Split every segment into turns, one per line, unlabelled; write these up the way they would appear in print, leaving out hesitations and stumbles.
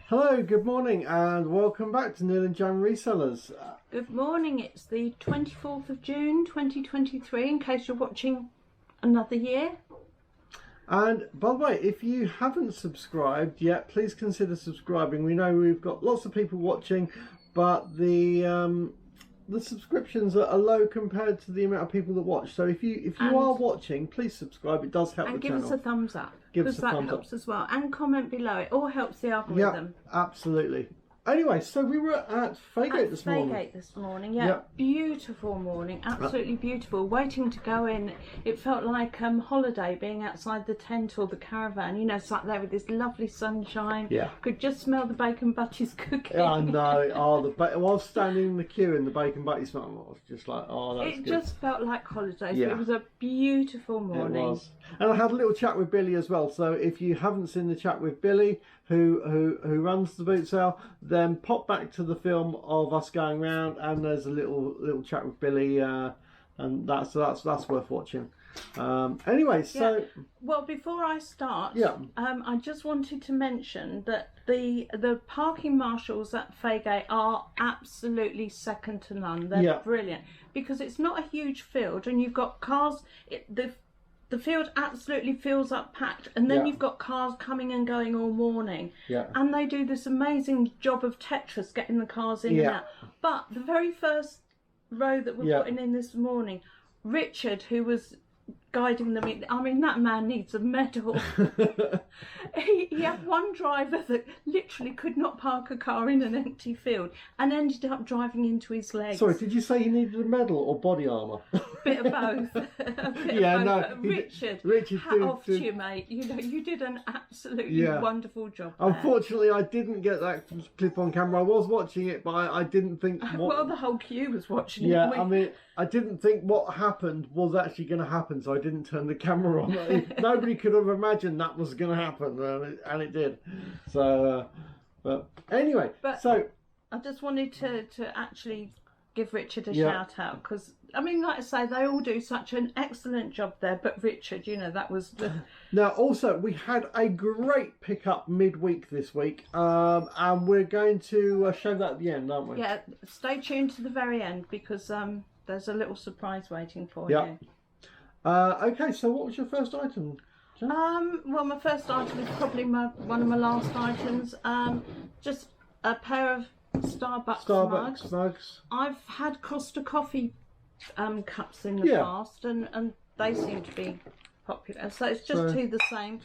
Hello, good morning, and welcome back to Neil and Jan Resellers.
Good morning, it's the 24th of June 2023, in case you're watching another year.
And by the way, if you haven't subscribed yet, please consider subscribing. We know we've got lots of people watching, but the subscriptions are low compared to the amount of people that watch. So if you are watching, please subscribe. It does help the channel.
And give us a thumbs up,
Give us
because
a
that
thumbs
helps
up.
as well. And comment below, it all helps the algorithm.
Yeah, absolutely. Anyway, so we were at Faygate this morning.
Faygate this morning, yeah.
Yep.
Beautiful morning, absolutely beautiful. Waiting to go in, it felt like holiday, being outside the tent or the caravan. You know, sat there with this lovely sunshine.
Yeah.
Could just smell the bacon butties cooking.
I know. Oh, while standing in the queue in the bacon butty smell, I was just like, oh, that's
It
good.
just felt like holidays.
Yeah.
It was a beautiful morning.
It was. And I had a little chat with Billy as well. So if you haven't seen the chat with Billy, who runs the boot sale, then pop back to the film of us going round, and there's a little chat with Billy, and that's worth watching. Anyway, so
Yeah. Well, before I start,
yeah.
I just wanted to mention that the parking marshals at Faygate are absolutely second to none. They're brilliant, because it's not a huge field, and you've got cars. The field absolutely fills up packed, and then you've got cars coming and going all morning.
Yeah.
And they do this amazing job of Tetris, getting the cars in and out. But the very first row that we're putting in this morning, Richard, who was guiding them in, I mean, that man needs a medal. he had one driver that literally could not park a car in an empty field and ended up driving into his legs.
Sorry, did you say he needed a medal or body armour?
Bit of both. A bit
Yeah,
of
no,
both. Richard,
Richard
hat off to you, mate. You know, you did an absolutely wonderful job there.
Unfortunately, I didn't get that clip on camera. I was watching it, but I didn't think.
Well, the whole queue was watching it.
Yeah, I mean, I didn't think what happened was actually going to happen, so I didn't turn the camera on. Nobody could have imagined that was going to happen, and it did. So, but anyway, so
I just wanted to actually give Richard a shout out, because I mean, like I say, they all do such an excellent job there, but Richard, you know, that was the...
Now also we had a great pickup midweek this week, and we're going to show that at the end, aren't we?
Yeah, stay tuned to the very end, because there's a little surprise waiting for you.
Okay, so what was your first item, Jen?
Well, my first item is probably one of my last items. Just a pair of Starbucks
mugs.
I've had Costa Coffee cups in the past, and they seem to be popular. So it's just two the same.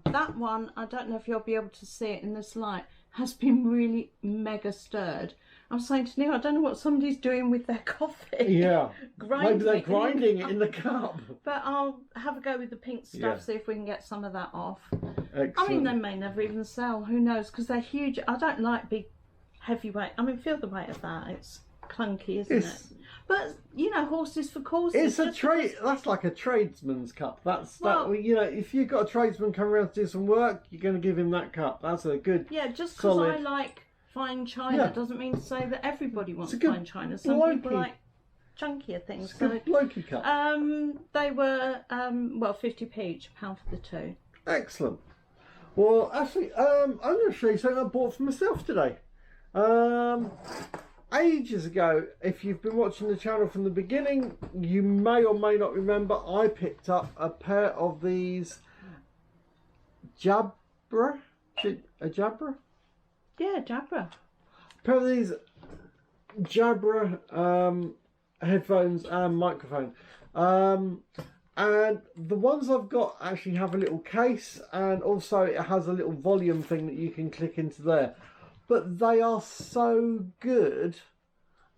That one, I don't know if you'll be able to see it in this light, has been really mega stirred. I was saying to Neil, I don't know what somebody's doing with their coffee.
Yeah. Maybe they're grinding it in the
cup.
cup.
But I'll have a go with the pink stuff, see if we can get some of that off.
Excellent.
I mean, they may never even sell. Who knows? Because they're huge. I don't like big, heavyweight. I mean, feel the weight of that. It's clunky, isn't it? But, you know, horses for courses.
It's a trade. That's like a tradesman's cup. You know, if you've got a tradesman coming around to do some work, you're going to give him that cup. That's a good.
Yeah, just because I like fine china doesn't mean to say that everybody wants fine china. Some people like chunkier things.
It's a good blokey cup.
They were well, 50p each, £1 for the two.
Excellent. Well, actually, I'm going to show you something I bought for myself today. Ages ago, if you've been watching the channel from the beginning, you may or may not remember I picked up a pair of these Jabra? A Jabra?
Yeah, Jabra.
A pair of these Jabra headphones and microphone. And the ones I've got actually have a little case, and also it has a little volume thing that you can click into there. But they are so good,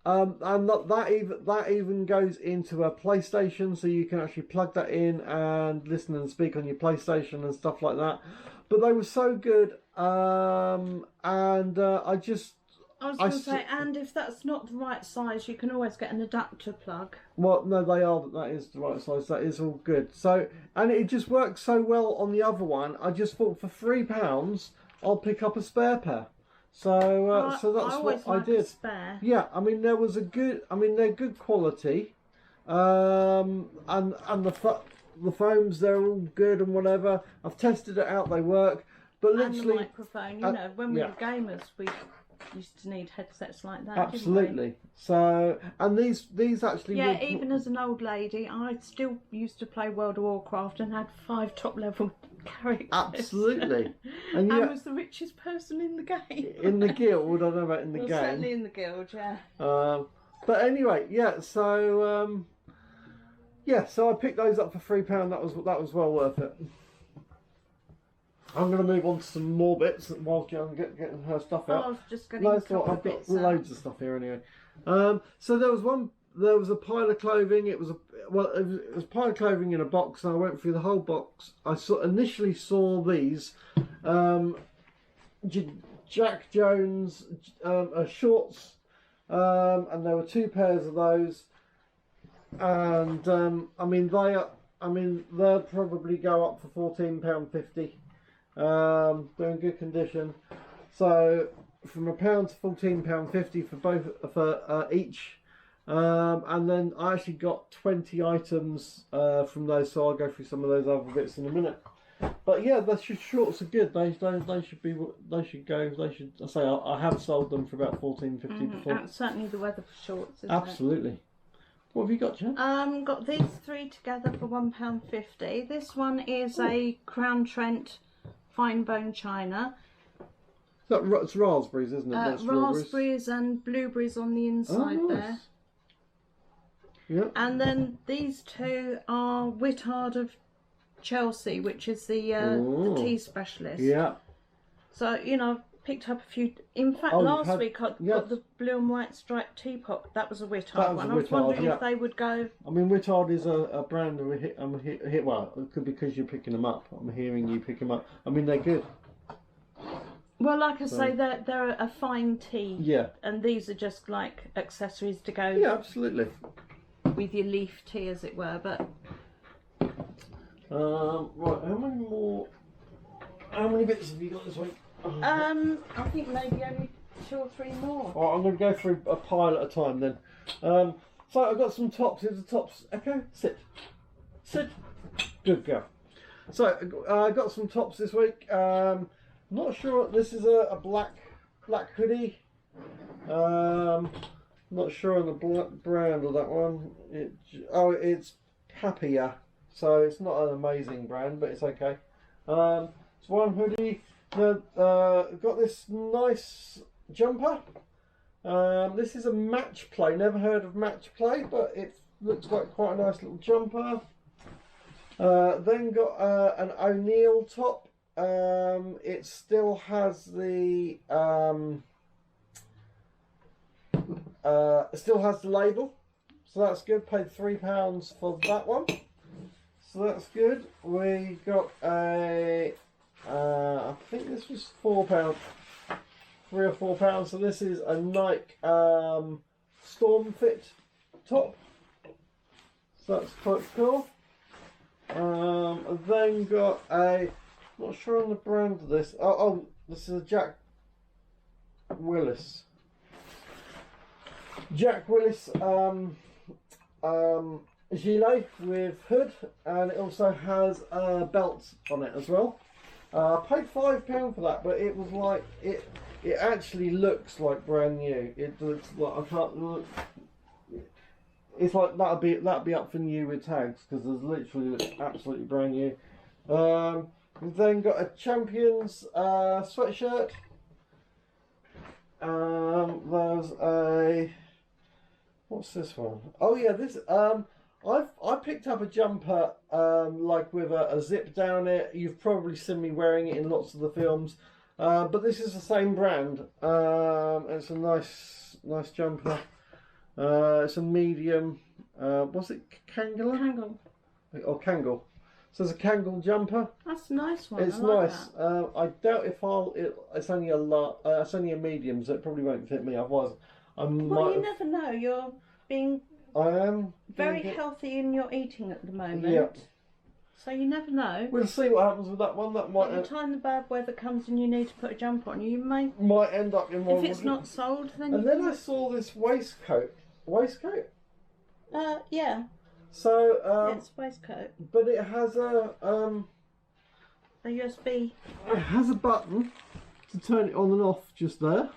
and that even goes into a PlayStation, so you can actually plug that in and listen and speak on your PlayStation and stuff like that. But they were so good, and I was
going to say, and if that's not the right size, you can always get an adapter plug.
Well, no, they are. That is the right size. That is all good. So, and it just works so well on the other one. I just thought for £3, I'll pick up a spare pair. So, so that's what I did.
Spare.
Yeah, I mean there was a good. I mean they're good quality, and the foams they're all good and whatever. I've tested it out. They work. But
and the
literally,
microphone. You know, when we
yeah.
were gamers, we used to need headsets like that.
Absolutely.
Didn't we?
So, and these actually.
Yeah, even as an old lady, I still used to play World of Warcraft and had 5 top-level characters.
Absolutely.
And was the richest person in the game.
In the guild, I don't know about in the game.
Certainly in the guild, yeah.
But anyway, yeah. So, so I picked those up for £3. That was well worth it. I'm going to move on to some more bits while Jan getting her stuff out.
I was just getting a couple
I've
of
got
bits
loads of stuff here anyway. So there was a pile of clothing. It was a pile of clothing in a box, and I went through the whole box. I initially saw these Jack Jones shorts, and there were 2 pairs of those, and they'll probably go up for £14.50. They're in good condition. So from £1 to £14.50 for each. And then I actually got 20 items from those, so I'll go through some of those other bits in a minute. But yeah, the shorts are good. They should go. I have sold them for about £14.50 before.
That's certainly the weather for shorts, isn't
Absolutely.
it?
What have you got, Jen?
Got these 3 together for £1.50. This one is a Crown Trent fine bone china.
It's raspberries, isn't it?
Raspberries and blueberries on the inside there.
Yeah.
And then these 2 are Whittard of Chelsea, which is the tea specialist.
Yeah.
So, you know, I've picked up a few. In fact, last week I got the blue and white striped teapot. That was a Whittard one. I was wondering if they would go.
I mean, Whittard is a brand of well, it could be because you're picking them up. I'm hearing you pick them up. I mean, they're good.
Well, like I say, they're a fine tea.
Yeah.
And these are just like accessories to go.
Yeah, absolutely.
With your leaf tea, as it were, but.
Right, how many bits have you got this week?
I think maybe only 2 or 3 more.
Alright, I'm going to go through a pile at a time then. So I've got some tops. Here's the tops. Okay, sit. Good girl. So I got some tops this week. Not sure. This is a black hoodie. Not sure on the brand of that one. It's Happier. So it's not an amazing brand, but it's okay. It's one hoodie. Got this nice jumper. This is a match play. Never heard of match play, but it looks like quite a nice little jumper. Then got an O'Neill top. It still has the label, so that's good. Paid £3 for that one, so that's good. We got a I think this was £4, £3 or £4. So this is a Nike Storm Fit top, so that's quite cool. Then got a, not sure on the brand of this. This is a Jack Willis gilet with hood, and it also has a belt on it as well. Paid £5 for that, but it was like it actually looks like brand new. It looks like, I can't look. It's like that'd be up for new with tags, because there's literally looks absolutely brand new. We've then got a Champions sweatshirt. There's a, what's this one? Oh yeah, this I picked up a jumper like with a zip down it. You've probably seen me wearing it in lots of the films, but this is the same brand. It's a nice jumper. It's a medium. Was it Kangol?
Kangol.
Or Kangol. So it's a Kangol jumper.
That's a nice one.
It's nice. I doubt if it's only it's only a medium, so it probably won't fit me. Otherwise,
you never know. You're being.
I am
very healthy in your eating at the moment.
Yeah.
So you never know.
We'll see what happens with that one. That might.
By the time the bad weather comes and you need to put a jumper on, you might
end up in one.
If it's not sold, then.
And then I saw this waistcoat. Waistcoat?
Yeah.
So
it's waistcoat.
But it has a
The USB.
It has a button to turn it on and off just there.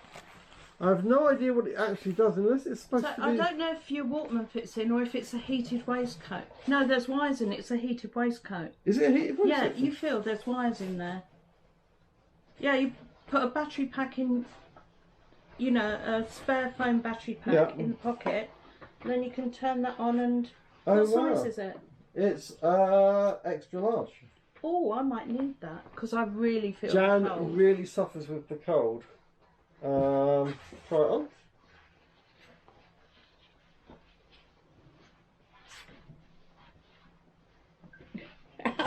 I have no idea what it actually does unless it's supposed to be...
I don't know if your Walkman fits in or if it's a heated waistcoat. No, there's wires in it. It's a heated waistcoat.
Is it a heated waistcoat?
Yeah, you feel there's wires in there. Yeah, you put a battery pack in, you know, a spare phone battery pack in the pocket. And then you can turn that on and... What size is it?
It's extra large.
Oh, I might need that because I really feel
Jan
cold.
really suffers with the cold. Try it on.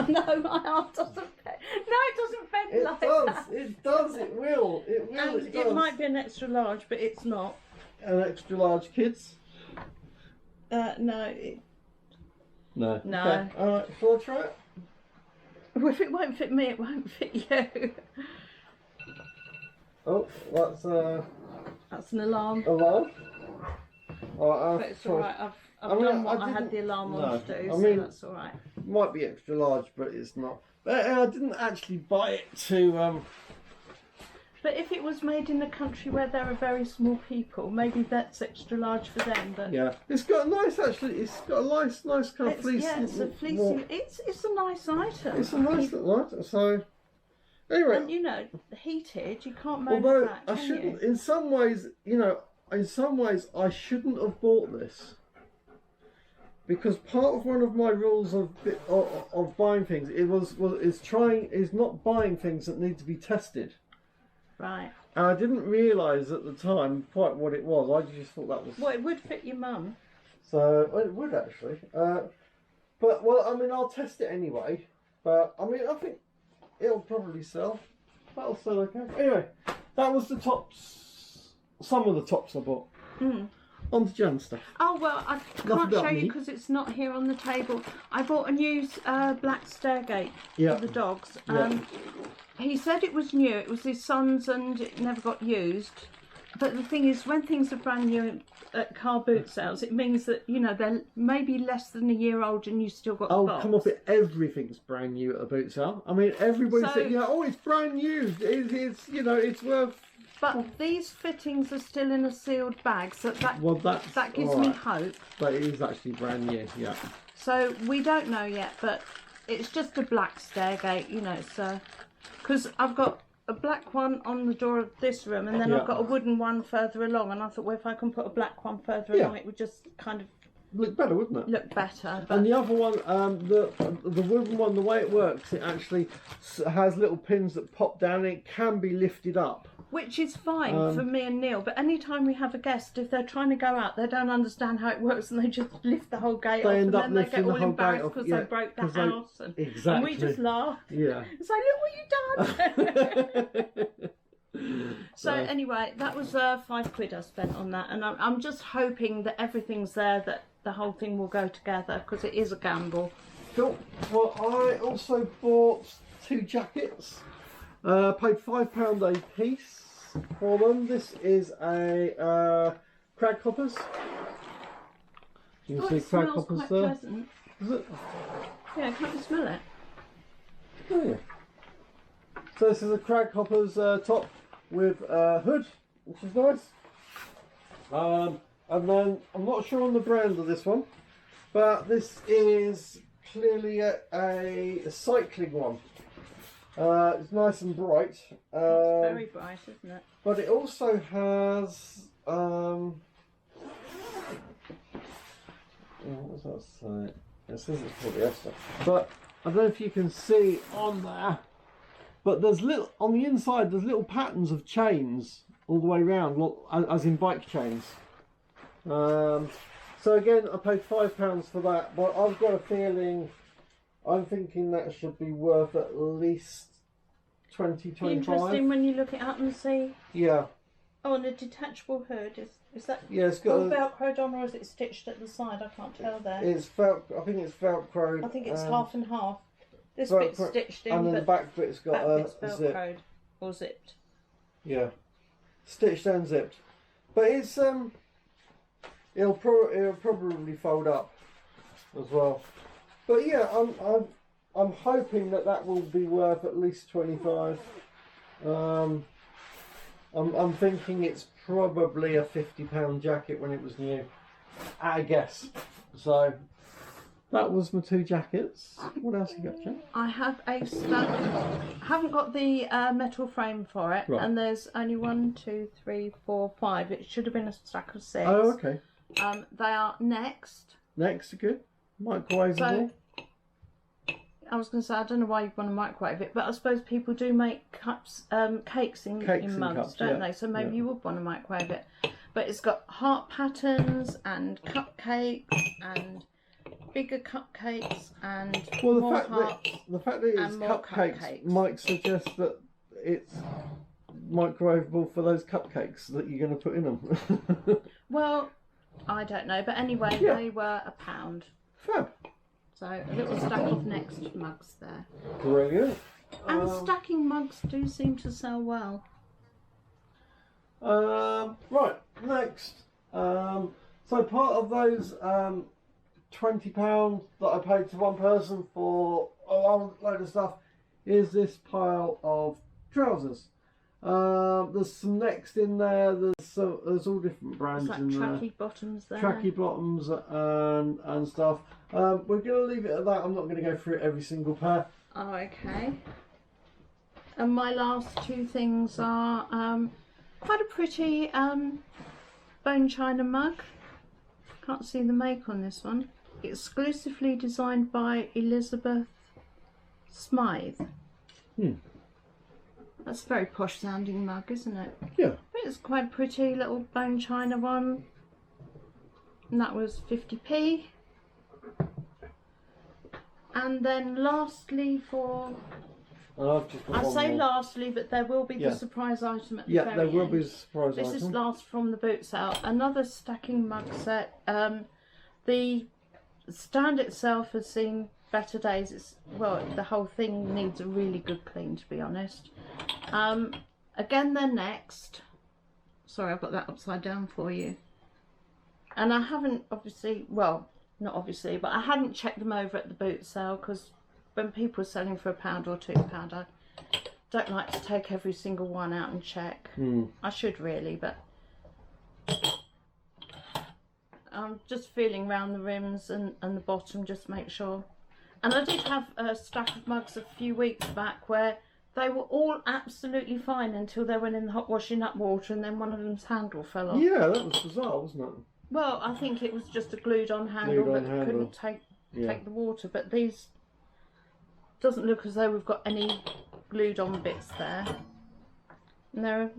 No, my arm doesn't bend. No, it doesn't bend
It
like
does.
that.
It does. It will. It will.
And
It does.
it might be an extra large, but it's not.
An extra large kids?
No.
No.
No.
Okay. Alright, shall I try it?
If it won't fit me, it won't fit you.
Oh,
That's an alarm.
alarm.
But it's alright. I've done what I had the alarm on to do, so that's alright.
Might be extra large, but it's not. But I didn't actually buy it to.
But if it was made in a country where there are very small people, maybe that's extra large for them. But
yeah, it's got a nice It's got a nice kind of fleece.
Yeah, it's a fleecy. It's a nice item.
It's a nice little item. So anyway,
and you know, heated, you can't moan
although
at that,
I
can
shouldn't.
you?
In some ways, I shouldn't have bought this. Because part of one of my rules of buying things is not buying things that need to be tested.
Right.
And I didn't realise at the time quite what it was. I just thought that was...
Well, it would fit your mum.
So, it would actually. But, well, I mean, I'll test it anyway. But, I mean, I think it'll probably sell. That'll sell okay. Anyway, that was the tops. Some of the tops I bought. On to Jan stuff.
Oh, well, I can't show you because it's not here on the table. I bought a new black stairgate for the dogs. He said it was new. It was his son's and it never got used. But the thing is, when things are brand new at car boot sales, it means that, you know, they're maybe less than a year old and you still got the box.
Come off it. Everything's brand new at a boot sale. I mean, everybody said, oh, it's brand new. It's you know, it's worth...
But these fittings are still in a sealed bag, so that gives me hope.
But it is actually brand new, yeah.
So we don't know yet, but it's just a black stairgate, you know, so... Because I've got a black one on the door of this room, and then I've got a wooden one further along, and I thought, well, if I can put a black one further along, it would just kind of...
Look better, wouldn't it?
Look better. But...
And the other one, the wooden one, the way it works, it actually has little pins that pop down, and it can be lifted up.
Which is fine for me and Neil, but any time we have a guest, if they're trying to go out, they don't understand how it works and they just lift the whole gate off, and then they get all embarrassed because they broke the house. And we just laugh.
Yeah.
It's like, look what you done! So anyway, that was £5 I spent on that, and I'm just hoping that everything's there, that the whole thing will go together, because it is a gamble.
Cool. Well, I also bought 2 jackets. Paid £5 a piece for them. This is a crag hoppers. You can see crag hoppers there.
Pleasant.
Is it?
Yeah, can't you smell it?
Oh yeah. So this is a crag hoppers top with a hood, which is nice. And then I'm not sure on the brand of this one, but this is clearly a cycling one. It's nice and bright.
It's very bright, isn't it?
But it also has... what does that say? It says it's polyester. But I don't know if you can see on there. But there's on the inside, there's little patterns of chains all the way around, as in bike chains. So again, I paid £5 for that. But I've got a feeling... I'm thinking that should be worth at least 20, 25.
Interesting when you look it up and see.
Yeah.
Oh, and a detachable hood is that?
Yeah, it's got
all Velcroed on, or is it stitched at the side? I can't tell there.
It's I think it's Velcroed.
I think it's half and half. This bit's stitched in,
and then
but
the back bit's got a zip.
Velcroed or zipped.
Yeah, stitched and zipped. But it's it'll probably fold up as well. But yeah, I'm hoping that will be worth at least 25. I'm thinking it's probably a £50 jacket when it was new, I guess. So that was my 2 jackets. What else you got, Jen?
I have a stack. Haven't got the metal frame for it,
right.
And there's only 1, 2, 3, 4, 5. It should have been a stack of 6.
Oh, okay.
They are Next.
Next, good. Microwavable.
So, I was going to say, I don't know why you want to microwave it, but I suppose people do make cakes in mugs,
cups,
don't they? So maybe you would want to microwave it. But it's got heart patterns and cupcakes and bigger cupcakes and more hearts.
The fact that it's cupcakes might suggest that it's microwavable for those cupcakes that you're going to put in them.
Well, I don't know, but anyway, they were £1.
Fab.
So a little stack of Next mugs there.
Brilliant.
And stacking mugs do seem to sell well.
Right, next. So part of those £20 that I paid to one person for a load of stuff is this pile of trousers. There's some Next in there. There's all different brands in there.
Tracky bottoms there.
Tracky bottoms and stuff. We're going to leave it at that. I'm not going to go through every single pair.
Oh, okay. And my last 2 things are quite a pretty bone china mug. Can't see the make on this one. Exclusively designed by Elizabeth Smythe. That's a very posh sounding mug, isn't it?
Yeah.
But it's quite a pretty little bone china one. And that was 50p. And then lastly I say lastly, but there will be the surprise item at the very end.
Yeah, there will be a surprise item.
This is last from the boot sale. Another stacking mug set. The stand itself has seen better days. The whole thing needs a really good clean, to be honest. Again, they're Next. Sorry, I've got that upside down for you. And I haven't not obviously, but I hadn't checked them over at the boot sale because when people are selling for £1 or £2, I don't like to take every single one out and check. I should really, but I'm just feeling round the rims and the bottom just to make sure. And I did have a stack of mugs a few weeks back where they were all absolutely fine until they went in the hot washing up water and then one of them's handle fell off.
Yeah, that was bizarre, wasn't it?
Well, I think it was just a glued on handle that couldn't take the water, but these doesn't look as though we've got any glued on bits there. And they're a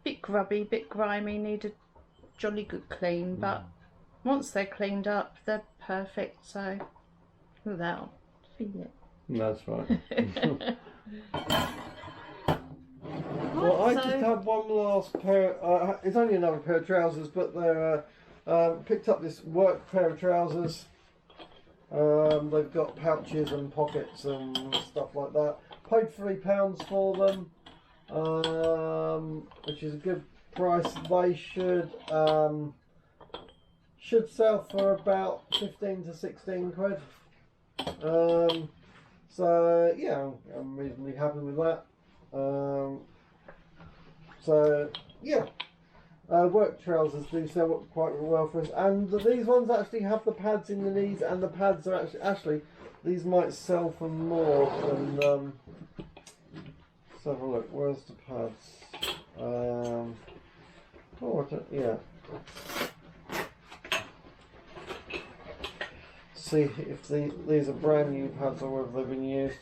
bit grubby, bit grimy, need a jolly good clean, but once they're cleaned up, they're perfect, so without feel it.
That's right. Well, I just had one last pair. It's only another pair of trousers, but they're picked up this work pair of trousers. They've got pouches and pockets and stuff like that. Paid £3 for them, which is a good price. They should sell for about 15 to 16 quid. So yeah, I'm reasonably happy with that. So yeah, work trousers do sell quite well for us, and these ones actually have the pads in the knees, and the pads are actually these might sell for more than. Let's have a look. Where's the pads? Yeah. See if these are brand new pads or whether they've been used.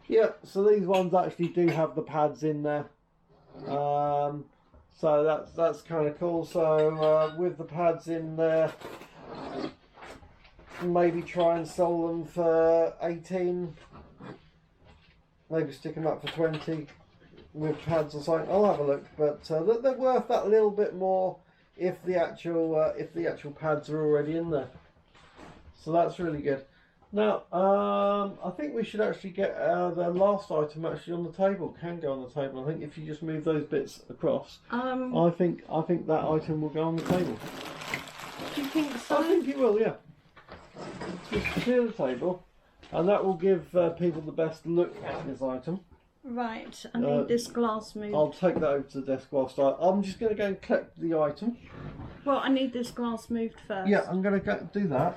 Yeah, so these ones actually do have the pads in there. So that's kind of cool. So with the pads in there, maybe try and sell them for 18. Maybe stick them up for 20 with pads or something. I'll have a look, but they're worth that little bit more if the actual pads are already in there. So that's really good. Now, I think we should actually get the last item actually on the table. Can go on the table. I think if you just move those bits across, I think that item will go on the table.
Do you think so?
I think it will, yeah. Just clear the table, and that will give people the best look at this item.
Right, I need this glass moved.
I'll take that over to the desk whilst I'm just going to go and collect the item.
Well, I need this glass moved first.
Yeah, I'm going to go do that.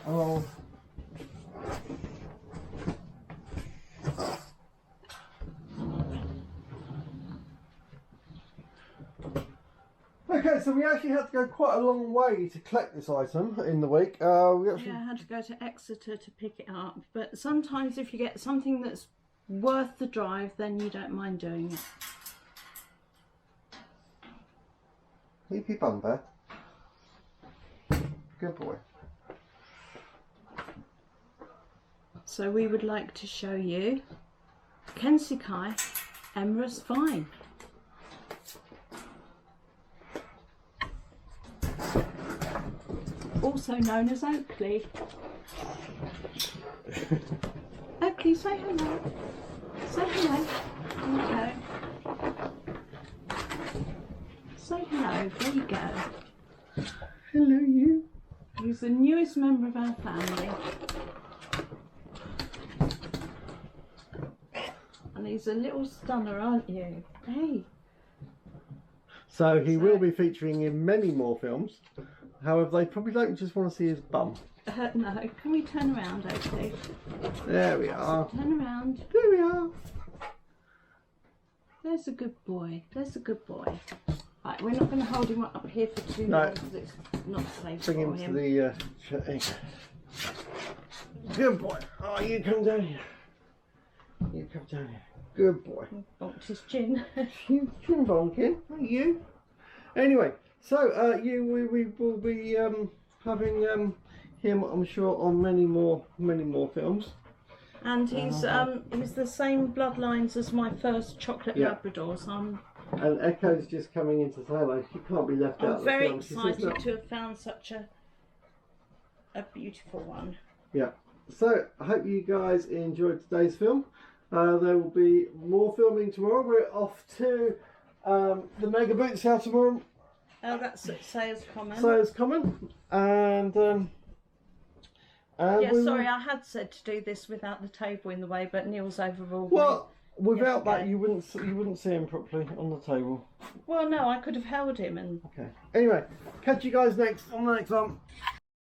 Okay, so we actually had to go quite a long way to collect this item in the week.
Yeah, I had to go to Exeter to pick it up. But sometimes if you get something that's worth the drive, then you don't mind doing it.
Keep your bum there. Good boy.
So we would like to show you Kensikai Emerus Fine. Also known as Oakley. Oakley, say hello. Say hello. Okay. Say hello. There you go.
Hello, you.
He's the newest member of our family. And he's a little stunner, aren't you? Hey.
So he will be featuring in many more films. However, they probably don't just want to see his bum.
No, can we turn around, Oakley?
There we are.
Turn around.
There we are.
There's a good boy. There's a good boy. Right, we're not going to hold him up here for too
No.
long because it's not safe
Bring
for
him
him.
to the... Good boy. Oh, you come down here. You come down here. Good boy.
Bonked his chin.
You chin bonking, aren't you? Anyway, so we will be having him, I'm sure, on many more films.
And he's the same bloodlines as my first chocolate
Yeah.
Labrador, so
And Echo's just coming into hello. She can't be left out
I'm
of the
very
film. She says
excited
no.
to have found such a beautiful one.
Yeah. So I hope you guys enjoyed today's film. There will be more filming tomorrow. We're off to the Mega Boot Sale tomorrow.
Oh, that's at Sayers Common.
Sayers Common, and
Yeah,
we
sorry,
will...
I had said to do this without the table in the way, but Neil's overruled
Well,
me.
without that,
yesterday.
you wouldn't see him properly on the table.
Well, no, I could have held him and...
Okay. Anyway, catch you guys on the next one.